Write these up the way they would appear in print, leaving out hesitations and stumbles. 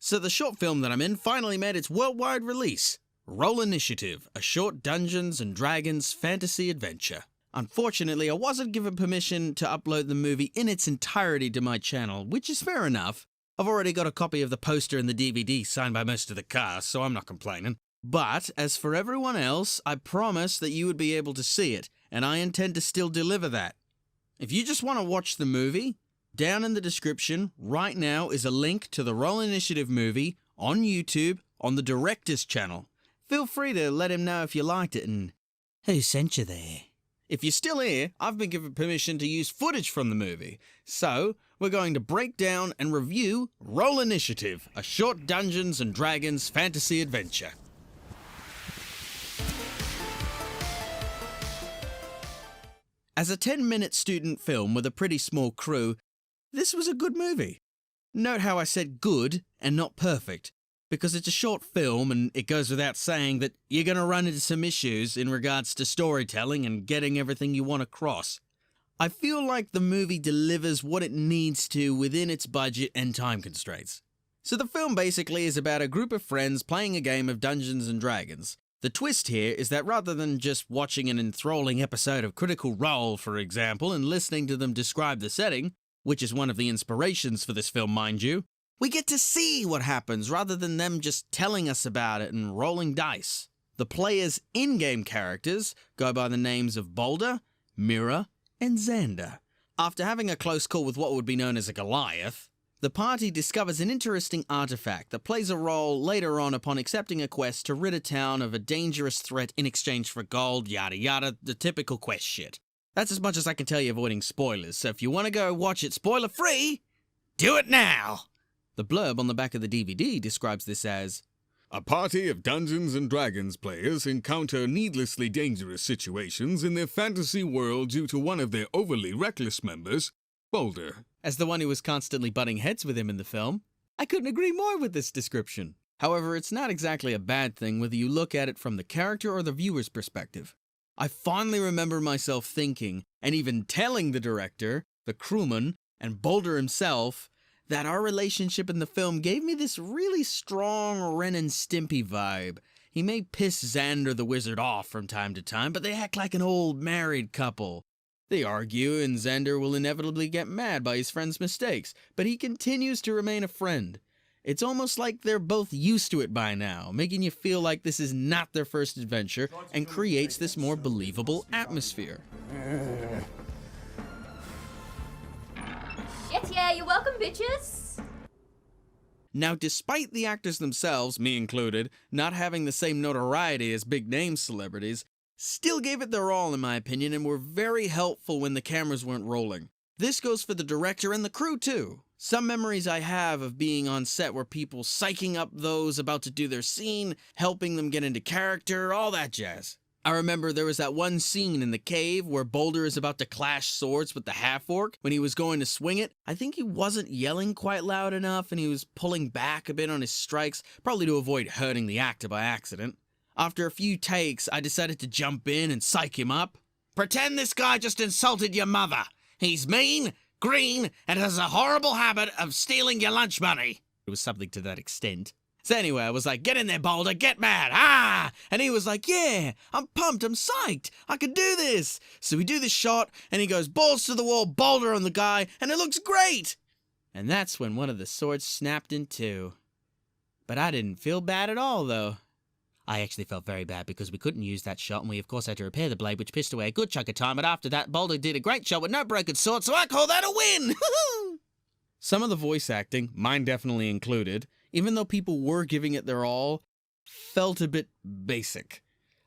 So the short film that I'm in finally made its worldwide release. Roll Initiative, a short Dungeons & Dragons fantasy adventure. Unfortunately, I wasn't given permission to upload the movie in its entirety to my channel, which is fair enough. I've already got a copy of the poster and the DVD signed by most of the cast, so I'm not complaining. But, as for everyone else, I promised that you would be able to see it, and I intend to still deliver that. If you just want to watch the movie, down in the description right now is a link to the Roll Initiative movie on YouTube on the director's channel. Feel free to let him know if you liked it and who sent you there. If you're still here, I've been given permission to use footage from the movie. So, we're going to break down and review Roll Initiative, a short Dungeons & Dragons fantasy adventure. As a 10-minute student film with a pretty small crew, this was a good movie. Note how I said good and not perfect, because it's a short film and it goes without saying that you're going to run into some issues in regards to storytelling and getting everything you want across. I feel like the movie delivers what it needs to within its budget and time constraints. So the film basically is about a group of friends playing a game of Dungeons & Dragons. The twist here is that rather than just watching an enthralling episode of Critical Role, for example, and listening to them describe the setting, which is one of the inspirations for this film, mind you, we get to see what happens rather than them just telling us about it and rolling dice. The players' in-game characters go by the names of Boulder, Mira, and Xander. After having a close call with what would be known as a Goliath, the party discovers an interesting artifact that plays a role later on upon accepting a quest to rid a town of a dangerous threat in exchange for gold, yada yada, the typical quest shit. That's as much as I can tell you avoiding spoilers, so if you want to go watch it spoiler-free, do it now! The blurb on the back of the DVD describes this as, a party of Dungeons & Dragons players encounter needlessly dangerous situations in their fantasy world due to one of their overly reckless members, Boulder. As the one who was constantly butting heads with him in the film, I couldn't agree more with this description. However, it's not exactly a bad thing whether you look at it from the character or the viewer's perspective. I fondly remember myself thinking, and even telling the director, the crewman, and Boulder himself, that our relationship in the film gave me this really strong Ren and Stimpy vibe. He may piss Xander the wizard off from time to time, but they act like an old married couple. They argue, and Xander will inevitably get mad by his friend's mistakes, but he continues to remain a friend. It's almost like they're both used to it by now, making you feel like this is not their first adventure, and creates this more believable atmosphere. Yeah, you're welcome, bitches! Now, despite the actors themselves, me included, not having the same notoriety as big-name celebrities, still gave it their all in my opinion and were very helpful when the cameras weren't rolling. This goes for the director and the crew too. Some memories I have of being on set were people psyching up those about to do their scene, helping them get into character, all that jazz. I remember there was that one scene in the cave where Boulder is about to clash swords with the half-orc when he was going to swing it. I think he wasn't yelling quite loud enough and he was pulling back a bit on his strikes, probably to avoid hurting the actor by accident. After a few takes, I decided to jump in and psych him up. Pretend this guy just insulted your mother. He's mean, green, and has a horrible habit of stealing your lunch money. It was something to that extent. So anyway, I was like, get in there, Boulder, get mad, ah! And he was like, yeah, I'm pumped, I'm psyched, I can do this. So we do this shot, and he goes balls to the wall, Boulder on the guy, and it looks great! And that's when one of the swords snapped in two. But I didn't feel bad at all, though. I actually felt very bad because we couldn't use that shot, and we of course had to repair the blade, which pissed away a good chunk of time, but after that, Boulder did a great job with no broken sword, so I call that a win! Some of the voice acting, mine definitely included, even though people were giving it their all, felt a bit basic.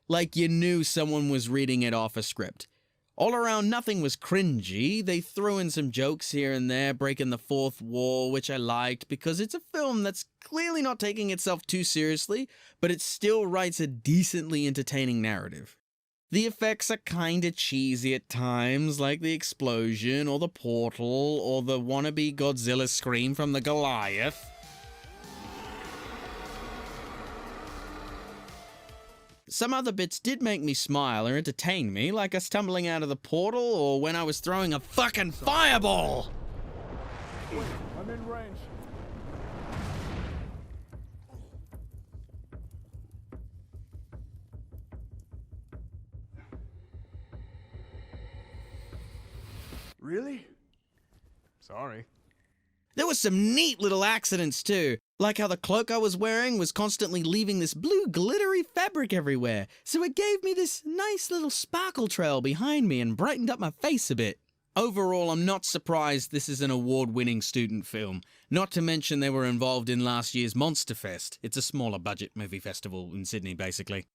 Like you knew someone was reading it off a script. All around, nothing was cringy. They threw in some jokes here and there, breaking the fourth wall, which I liked, because it's a film that's clearly not taking itself too seriously, but it still writes a decently entertaining narrative. The effects are kinda cheesy at times, like the explosion, or the portal, or the wannabe Godzilla scream from the Goliath. Some other bits did make me smile or entertain me, like us tumbling out of the portal or when I was throwing a fucking fireball! I'm in range. Really? Sorry. There were some neat little accidents too, like how the cloak I was wearing was constantly leaving this blue glittery fabric everywhere, so it gave me this nice little sparkle trail behind me and brightened up my face a bit. Overall, I'm not surprised this is an award-winning student film, not to mention they were involved in last year's Monster Fest. It's a smaller budget movie festival in Sydney, basically.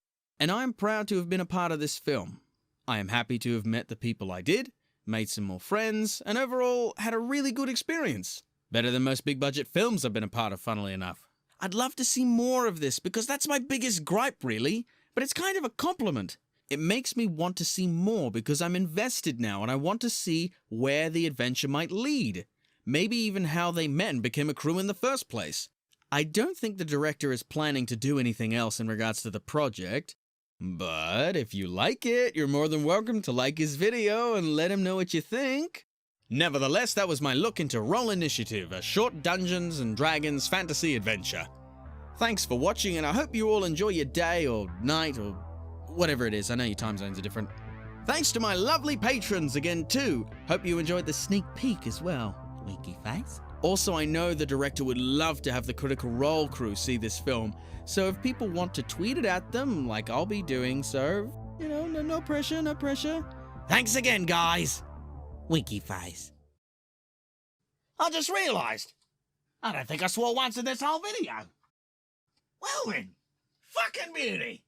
And I'm proud to have been a part of this film. I am happy to have met the people I did, made some more friends, and overall had a really good experience. Better than most big-budget films I've been a part of, funnily enough. I'd love to see more of this because that's my biggest gripe, really, but it's kind of a compliment. It makes me want to see more because I'm invested now and I want to see where the adventure might lead. Maybe even how they met and became a crew in the first place. I don't think the director is planning to do anything else in regards to the project, but if you like it, you're more than welcome to like his video and let him know what you think. Nevertheless, that was my look into Roll Initiative, a short Dungeons & Dragons fantasy adventure. Thanks for watching, and I hope you all enjoy your day or night or whatever it is. I know your time zones are different. Thanks to my lovely patrons again too. Hope you enjoyed the sneak peek as well. Winky face. Also, I know the director would love to have the Critical Role crew see this film, so if people want to tweet it at them, like I'll be doing, so, you know, no pressure, no pressure. Thanks again, guys. Winky face. I just realised, I don't think I swore once in this whole video. Well then, fucking beauty.